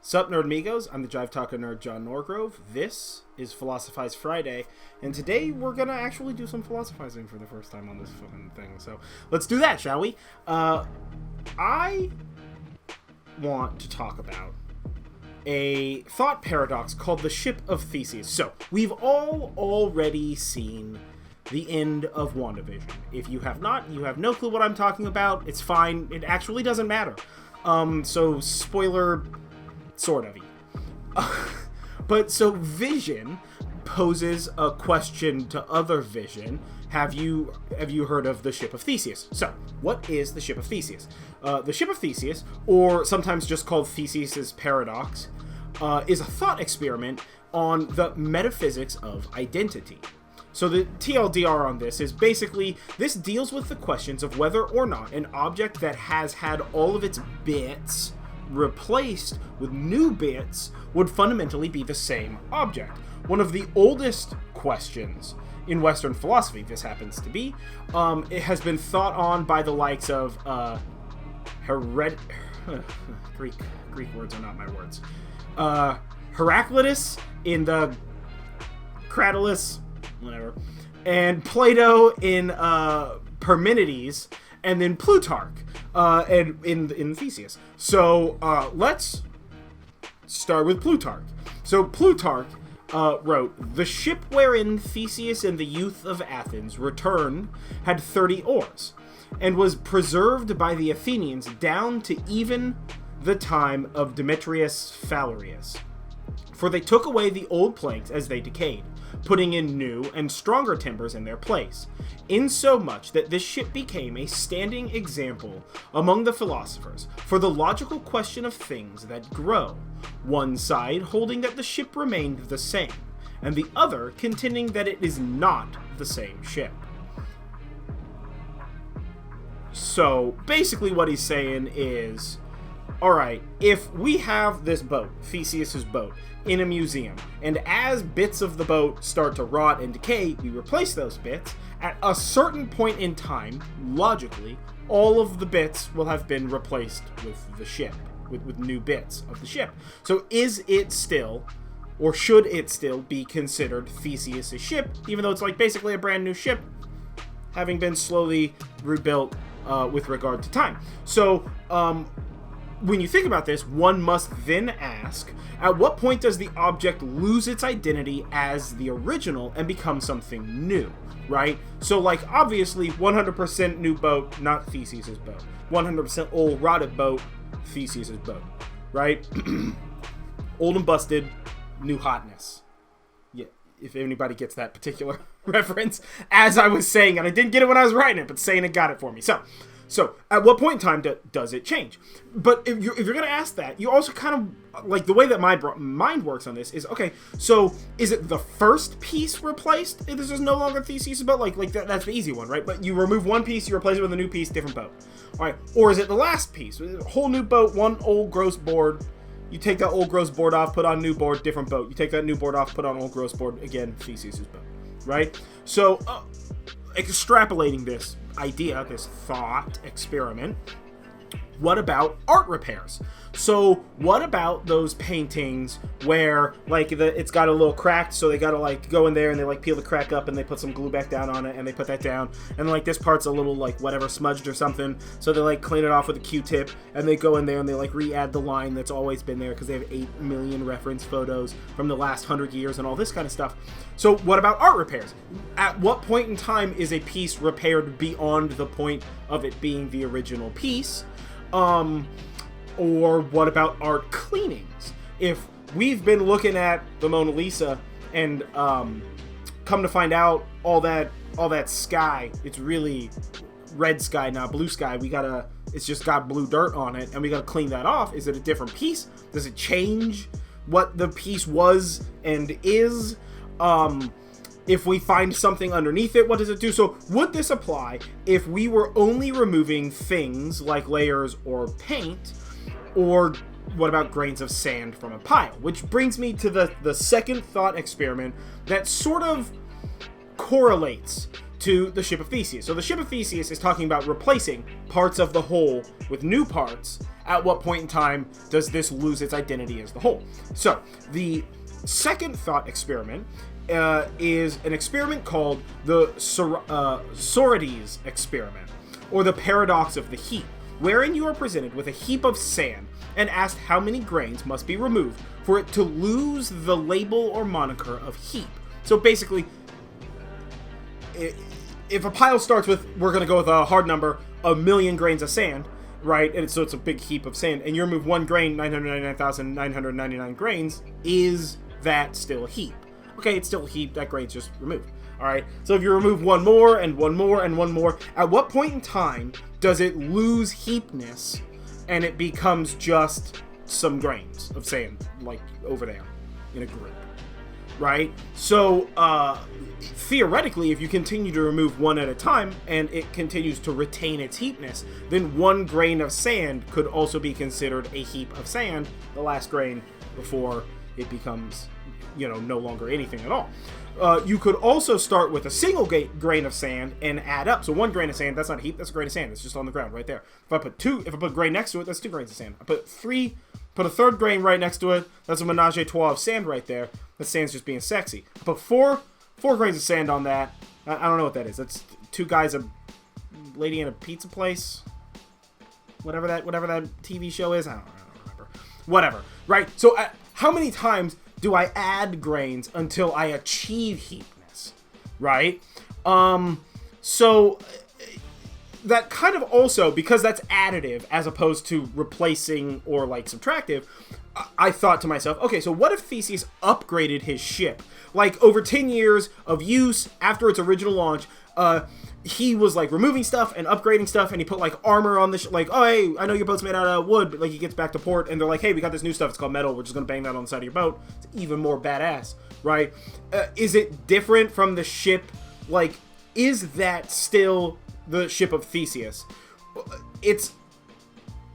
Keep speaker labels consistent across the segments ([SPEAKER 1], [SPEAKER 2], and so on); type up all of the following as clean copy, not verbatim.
[SPEAKER 1] Sup, Nerdmigos? I'm the Jive Talker nerd, John Norgrove. This is Philosophized Friday, and today we're gonna actually do some philosophizing for the first time on this fucking thing. So let's do that, shall we? I want to talk about a thought paradox called the Ship of Theseus. So we've all already seen the end of WandaVision. If you have not, you have no clue what I'm talking about. It's fine. It actually doesn't matter. So spoiler, sort of. But so Vision poses a question to other Vision. Have you heard of the Ship of Theseus? So, what is the Ship of Theseus? The Ship of Theseus, or sometimes just called Theseus's paradox, is a thought experiment on the metaphysics of identity. So the TLDR on this is basically, this deals with the questions of whether or not an object that has had all of its bits replaced with new bits would fundamentally be the same object. One of the oldest questions in Western philosophy, this happens to be, it has been thought on by the likes of Greek words are not my words. Heraclitus in the Cratylus, whatever, and Plato in Parmenides, and then Plutarch and in Theseus. So let's start with Plutarch. So Plutarch wrote, "The ship wherein Theseus and the youth of Athens returned had 30 oars, and was preserved by the Athenians down to even the time of Demetrius Phalereus. For they took away the old planks as they decayed, putting in new and stronger timbers in their place, insomuch that this ship became a standing example among the philosophers for the logical question of things that grow, one side holding that the ship remained the same, and the other contending that it is not the same ship." So basically what he's saying is, alright, if we have this boat, Theseus's boat, in a museum, and as bits of the boat start to rot and decay, we replace those bits. At a certain point in time, logically, all of the bits will have been replaced with the ship, with new bits of the ship. So is it still, or should it still be considered Theseus' ship, even though it's like basically a brand new ship, having been slowly rebuilt with regard to time? So, when you think about this, one must then ask, at what point does the object lose its identity as the original and become something new, right? So, like, obviously, 100% new boat, not Theseus' boat. 100% old, rotted boat, Theseus' boat, right? Old and busted, new hotness. Yeah, if anybody gets that particular reference, as I was saying, and I didn't get it when I was writing it, but saying it got it for me. So, at what point in time does it change? But if you're going to ask that, you also kind of, like, the way that my mind works on this is, okay, so is it the first piece replaced? This is no longer Theseus' boat? Like that's the easy one, right? But you remove one piece, you replace it with a new piece, different boat. All right, or is it the last piece? Whole new boat, one old gross board. You take that old gross board off, put on new board, different boat. You take that new board off, put on old gross board, again, Theseus' boat, right? So, extrapolating this idea, this thought experiment, what about art repairs? So what about those paintings where, like, it's got a little cracked, so they gotta, like, go in there and they, like, peel the crack up and they put some glue back down on it and they put that down, and, like, this part's a little, like, whatever, smudged or something, so they, like, clean it off with a Q-tip and they go in there and they, like, re-add the line that's always been there because they have 8 million reference photos from the last 100 years and all this kind of stuff. So what about art repairs? At what point in time is a piece repaired beyond the point of it being the original piece? Or what about art cleanings? If we've been looking at the Mona Lisa and come to find out all that sky, it's really red sky, not blue sky. It's just got blue dirt on it, and we gotta clean that off. Is it a different piece? Does it change what the piece was and is? If we find something underneath it, what does it do? So would this apply if we were only removing things like layers or paint? Or what about grains of sand from a pile? Which brings me to the second thought experiment that sort of correlates to the ship of Theseus. So the ship of Theseus is talking about replacing parts of the whole with new parts. At what point in time does this lose its identity as the whole? So the second thought experiment is an experiment called the Sorites experiment, or the paradox of the heap, wherein you are presented with a heap of sand and asked how many grains must be removed for it to lose the label or moniker of heap. So basically, if a pile starts with, we're going to go with a hard number, 1,000,000 grains of sand, right? And so it's a big heap of sand, and you remove one grain, 999,999 grains, is that still a heap? Okay, it's still a heap, that grain's just removed. Alright, so if you remove one more, and one more, and one more, at what point in time does it lose heapness, and it becomes just some grains of sand, like over there, in a group? Right? So, theoretically, if you continue to remove one at a time, and it continues to retain its heapness, then one grain of sand could also be considered a heap of sand, the last grain before it becomes, no longer anything at all. You could also start with a single grain of sand and add up. So one grain of sand, that's not a heap, that's a grain of sand. It's just on the ground right there. If I put a grain next to it, that's 2 grains of sand. I put a third grain right next to it, that's a menage a trois of sand right there. That sand's just being sexy. I put four grains of sand on that. I don't know what that is. That's 2 guys, a lady in a pizza place. Whatever that TV show is. I don't remember. Whatever. Right? So how many times do I add grains until I achieve heapness, right? So that kind of also, because that's additive as opposed to replacing or like subtractive, I thought to myself, okay, so what if Theseus upgraded his ship? Like over 10 years of use after its original launch, he was like removing stuff and upgrading stuff, and he put like armor on the like, oh hey, I know your boat's made out of wood, but like he gets back to port and they're like, hey, we got this new stuff, it's called metal, we're just gonna bang that on the side of your boat. It's even more badass, right? Is it different from the ship? Like, is that still the ship of Theseus?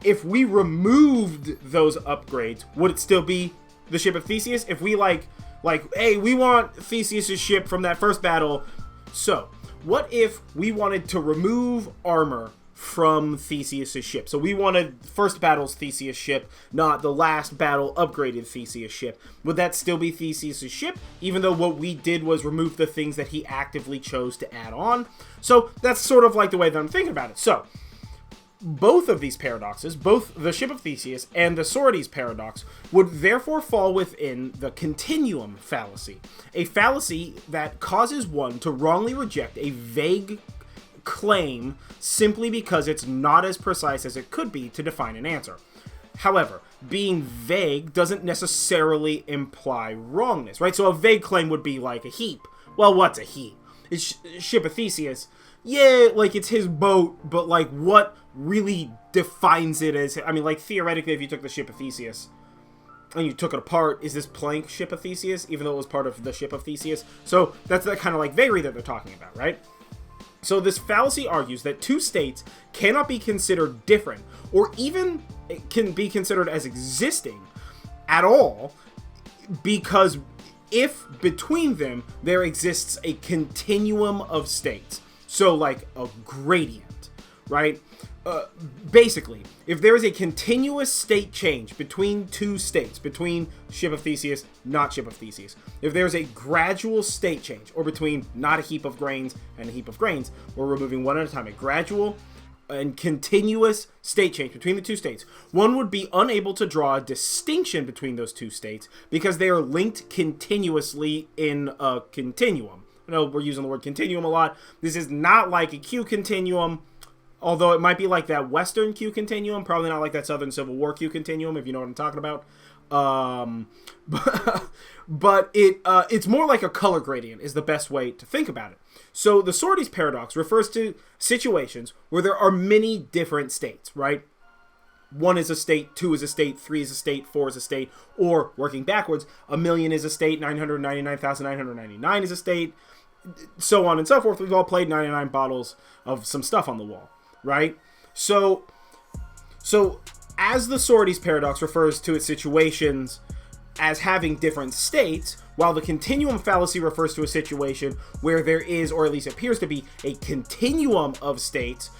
[SPEAKER 1] If we removed those upgrades, would it still be the ship of Theseus? If we like, hey, we want Theseus' ship from that first battle. So what if we wanted to remove armor from Theseus' ship? So we wanted first battle's Theseus ship, not the last battle upgraded Theseus ship. Would that still be Theseus' ship, even though what we did was remove the things that he actively chose to add on? So that's sort of like the way that I'm thinking about it. So both of these paradoxes, both the ship of Theseus and the Sorites paradox, would therefore fall within the continuum fallacy, a fallacy that causes one to wrongly reject a vague claim simply because it's not as precise as it could be to define an answer. However, being vague doesn't necessarily imply wrongness, right? So a vague claim would be like a heap. Well, what's a heap? It's ship of Theseus. Yeah, like it's his boat, but like what really defines it as, I mean, like theoretically, if you took the ship of Theseus and you took it apart, is this plank ship of Theseus, even though it was part of the ship of Theseus? So that's that kind of like vagary that they're talking about, right? So this fallacy argues that 2 states cannot be considered different, or even can be considered as existing at all, because if between them there exists a continuum of states, so like a gradient, right? Basically, if there is a continuous state change between 2 states, between ship of Theseus, not ship of Theseus, if there's a gradual state change, or between not a heap of grains and a heap of grains, we're removing one at a time, a gradual and continuous state change between the 2 states, one would be unable to draw a distinction between those 2 states because they are linked continuously in a continuum. I know we're using the word continuum a lot. This is not like a Q continuum, although it might be like that Western Q continuum, probably not like that Southern Civil War Q continuum, if you know what I'm talking about. But it's more like a color gradient is the best way to think about it. So the Sorites paradox refers to situations where there are many different states, right? 1 is a state, 2 is a state, 3 is a state, 4 is a state, or working backwards, 1,000,000 is a state, 999,999 is a state, so on and so forth. We've all played 99 bottles of some stuff on the wall, right? So as the Sorites paradox refers to its situations as having different states, while the continuum fallacy refers to a situation where there is, or at least appears to be, a continuum of states.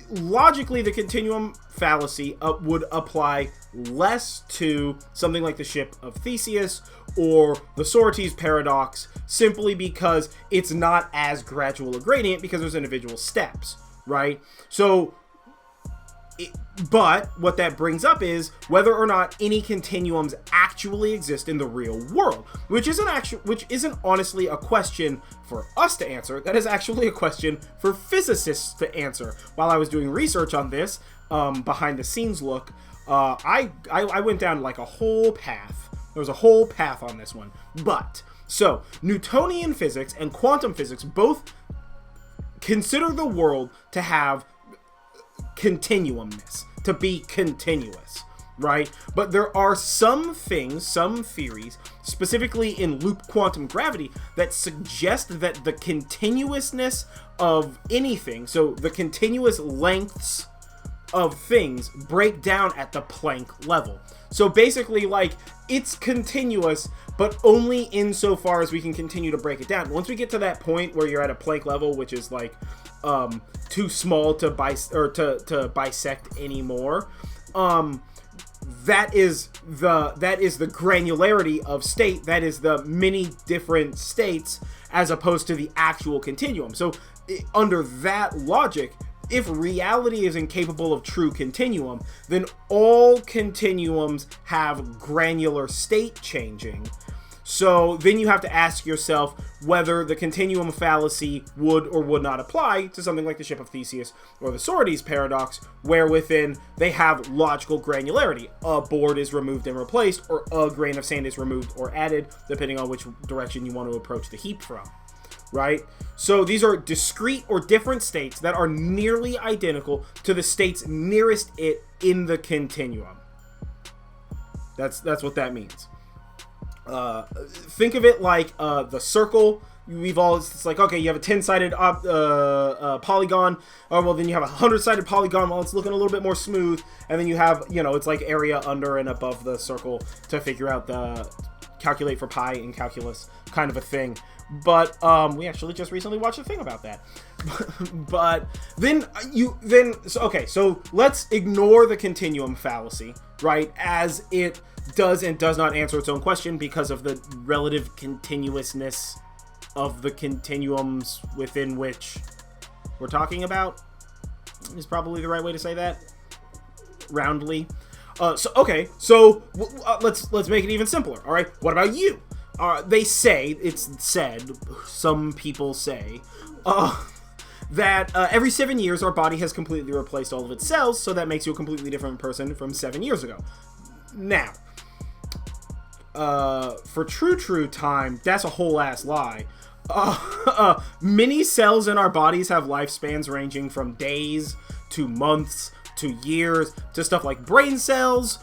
[SPEAKER 1] Logically, the continuum fallacy would apply less to something like the ship of Theseus or the Socrates paradox, simply because it's not as gradual a gradient because there's individual steps, right? So, but what that brings up is whether or not any continuums actually exist in the real world, which isn't honestly a question for us to answer. That is actually a question for physicists to answer. While I was doing research on this, behind the scenes look, I went down like a whole path. There was a whole path on this one. But so Newtonian physics and quantum physics both consider the world to have continuumness, to be continuous, right? But there are some things, some theories, specifically in loop quantum gravity, that suggest that the continuousness of anything, so the continuous lengths of things, break down at the Planck level. So basically, like, it's continuous, but only insofar as we can continue to break it down. Once we get to that point where you're at a Planck level, which is like too small to bisect anymore, that is the granularity of state. That is the many different states as opposed to the actual continuum. So under that logic, if reality is incapable of true continuum, then all continuums have granular state changing. So then you have to ask yourself whether the continuum fallacy would or would not apply to something like the ship of Theseus or the Socrates paradox, where within they have logical granularity. A board is removed and replaced, or a grain of sand is removed or added, depending on which direction you want to approach the heap from. Right? So these are discrete or different states that are nearly identical to the states nearest it in the continuum. That's what that means. Think of it like the circle. It's like, okay, you have a 10-sided polygon. Oh, well, then you have a 100-sided polygon. Well, it's looking a little bit more smooth. And then you have, it's like area under and above the circle to figure out calculate for pi in calculus kind of a thing. But we actually just recently watched a thing about that. But so let's ignore the continuum fallacy, right? As it does and does not answer its own question because of the relative continuousness of the continuums within which we're talking about, is probably the right way to say that, roundly. Let's make it even simpler. All right, what about you? Some people say that every 7 years our body has completely replaced all of its cells, so that makes you a completely different person from 7 years ago. Now, for true time, that's a whole ass lie. Many cells in our bodies have lifespans ranging from days to months to years to stuff like brain cells,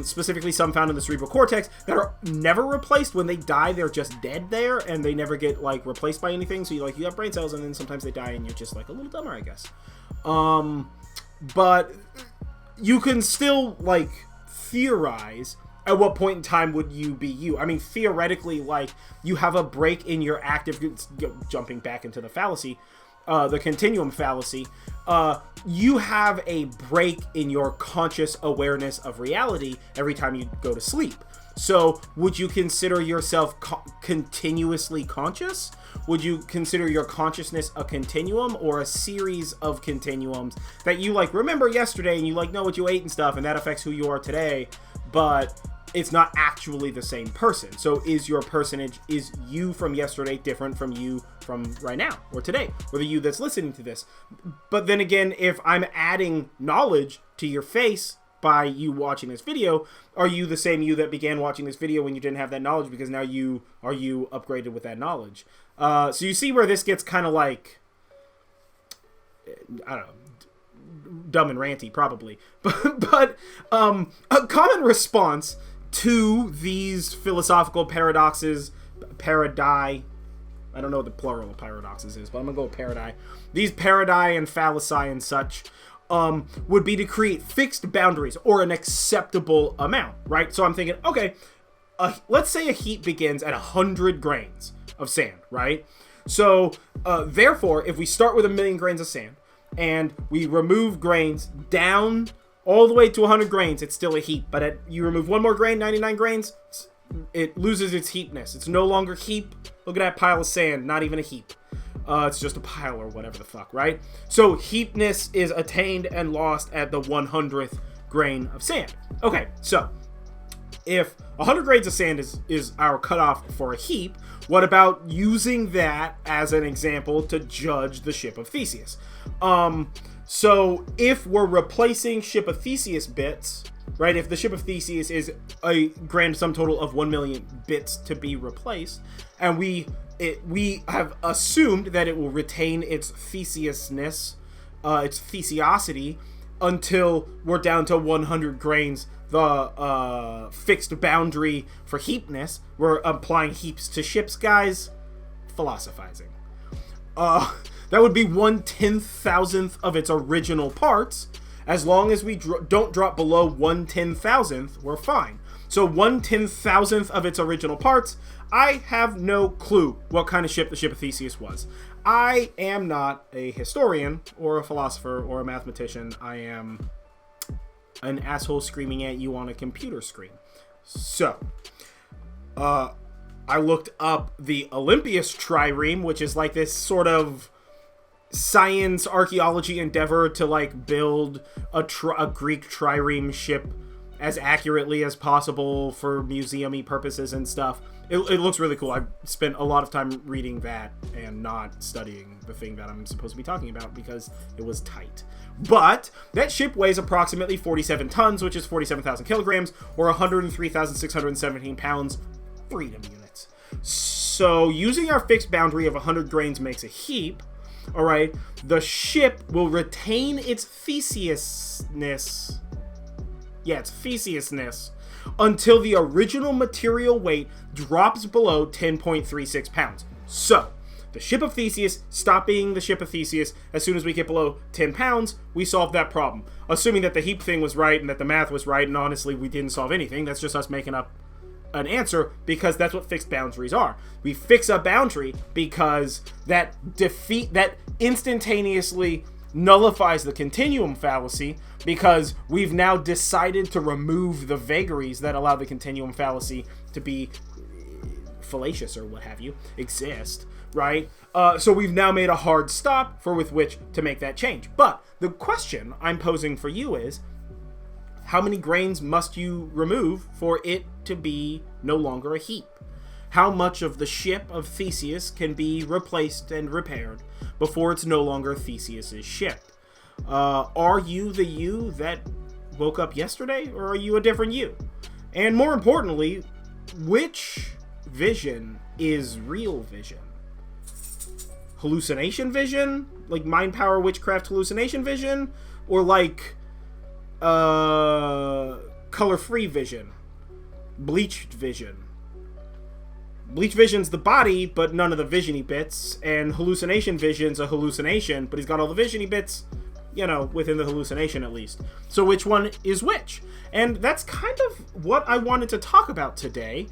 [SPEAKER 1] specifically some found in the cerebral cortex, that are never replaced. When they die, they're just dead there, and they never get like replaced by anything. So you have brain cells, and then sometimes they die, and you're just like a little dumber, I guess. But you can still like theorize at what point in time would you be you. I mean, theoretically, like, you have a break in your active, jumping back into the fallacy, the continuum fallacy, you have a break in your conscious awareness of reality every time you go to sleep. So would you consider yourself continuously conscious? Would you consider your consciousness a continuum or a series of continuums that you like remember yesterday and you like know what you ate and stuff, and that affects who you are today, but it's not actually the same person? So is you from yesterday different from you from right now or today, or the you that's listening to this? But then again, if I'm adding knowledge to your face by you watching this video, are you the same you that began watching this video when you didn't have that knowledge, because now you upgraded with that knowledge? So you see where this gets kind of like, I don't know, dumb and ranty probably, but a common response to these philosophical paradoxes, I don't know what the plural of paradoxes is, but I'm gonna go with paradii. These paradii and fallacy and such would be to create fixed boundaries or an acceptable amount, right? So I'm thinking, okay, let's say a heap begins at 100 grains of sand, right? So, therefore, if we start with 1,000,000 grains of sand, and we remove grains down all the way to 100 grains, it's still a heap. But you remove one more grain, 99 grains, it loses its heapness. It's no longer heap. Look at that pile of sand, not even a heap. It's just a pile or whatever the fuck, right? So heapness is attained and lost at the 100th grain of sand. Okay, so if 100 grains of sand is our cutoff for a heap, what about using that as an example to judge the ship of Theseus? So if we're replacing ship of Theseus bits, right? If the ship of Theseus is a grand sum total of 1,000,000 bits to be replaced, and we have assumed that it will retain its Theseusness, its Thesiosity, until we're down to 100 grains, the fixed boundary for heapness. We're applying heaps to ships, guys. Philosophizing. That would be 1/10,000th of its original parts. As long as we don't drop below 1/10,000th, we're fine. So 1/10,000th of its original parts. I have no clue what kind of ship the ship of Theseus was. I am not a historian or a philosopher or a mathematician. I am an asshole screaming at you on a computer screen. So, I looked up the Olympias trireme, which is like this sort of science archaeology endeavor to like build a Greek trireme ship as accurately as possible for museum-y purposes and stuff. It looks really cool. I've spent a lot of time reading that and not studying the thing that I'm supposed to be talking about because it was tight. But that ship weighs approximately 47 tons, which is 47,000 kilograms, or 103,617 pounds, freedom units. So using our fixed boundary of 100 grains makes a heap. All right, the ship will retain its Theseusness. Yeah, its Theseusness until the original material weight drops below 10.36 pounds. So, the ship of Theseus stopped being the ship of Theseus as soon as we get below 10 pounds. We solved that problem. Assuming that the heap thing was right and that the math was right, and honestly, we didn't solve anything. That's just us making up an answer because that's what fixed boundaries are. We fix a boundary because that instantaneously nullifies the continuum fallacy, because we've now decided to remove the vagaries that allow the continuum fallacy to be fallacious or what have you, exist, right? So we've now made a hard stop for with which to make that change. But the question I'm posing for you is, how many grains must you remove for it to be no longer a heap? How much of the ship of Theseus can be replaced and repaired before it's no longer Theseus's ship? Are you the you that woke up yesterday, or are you a different you? And more importantly, which vision is real vision? Hallucination vision? Like mind power witchcraft hallucination vision? Or like color-free vision? Bleached vision? Bleach vision's the body, but none of the vision-y bits, and hallucination vision's a hallucination, but he's got all the vision-y bits, you know, within the hallucination at least. So which one is which? And that's kind of what I wanted to talk about today,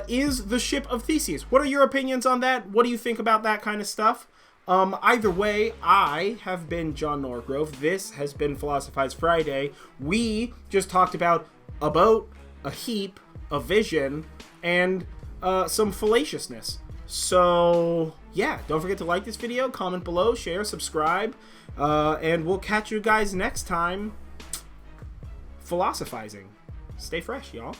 [SPEAKER 1] is the ship of Theseus. What are your opinions on that? What do you think about that kind of stuff? Either way, I have been John Norgrove. This has been Philosophized Friday. We just talked about a boat, a heap, a vision, and some fallaciousness. So yeah, don't forget to like this video, comment below, share, subscribe, and we'll catch you guys next time philosophizing. Stay fresh, y'all.